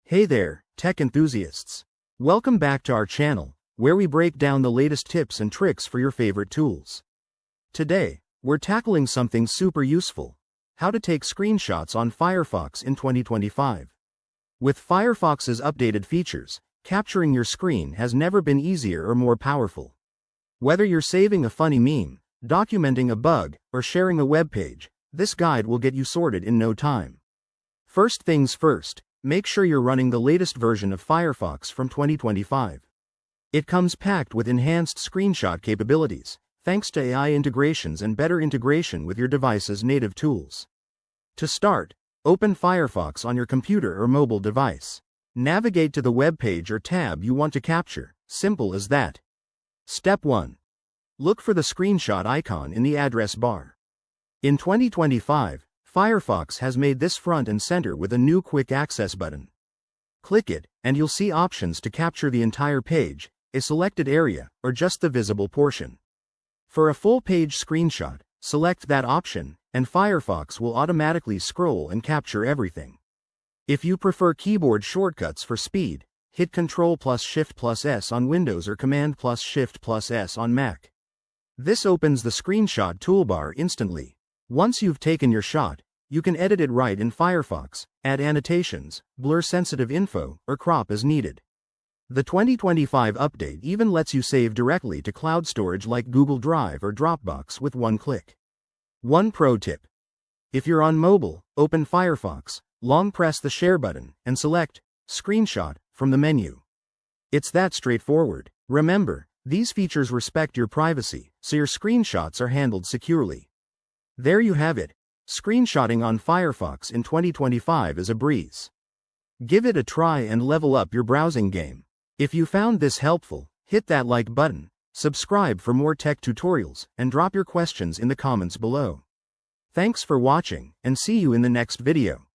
Hey there, tech enthusiasts. Welcome back to our channel, where we break down the latest tips and tricks for your favorite tools. Today, we're tackling something super useful: how to take screenshots on Firefox in 2025. With Firefox's updated features, capturing your screen has never been easier or more powerful. Whether you're saving a funny meme, documenting a bug, or sharing a web page, this guide will get you sorted in no time. First things first, make sure you're running the latest version of Firefox from 2025. It comes packed with enhanced screenshot capabilities, thanks to AI integrations and better integration with your device's native tools. To start, open Firefox on your computer or mobile device. Navigate to the web page or tab you want to capture. Simple as that. Step 1. Look for the screenshot icon in the address bar. In 2025, Firefox has made this front and center with a new quick access button. Click it, and you'll see options to capture the entire page, a selected area, or just the visible portion. For a full page screenshot, select that option, and Firefox will automatically scroll and capture everything. If you prefer keyboard shortcuts for speed, hit Ctrl+Shift+S on Windows or Command+Shift+S on Mac. This opens the screenshot toolbar instantly. Once you've taken your shot, you can edit it right in Firefox, add annotations, blur sensitive info, or crop as needed. The 2025 update even lets you save directly to cloud storage like Google Drive or Dropbox with one click. One pro tip: if you're on mobile, open Firefox, long press the share button, and select Screenshot from the menu. It's that straightforward. Remember, these features respect your privacy, so your screenshots are handled securely. There you have it. Screenshotting on Firefox in 2025 is a breeze. Give it a try and level up your browsing game. If you found this helpful, hit that like button, subscribe for more tech tutorials, and drop your questions in the comments below. Thanks for watching, and see you in the next video.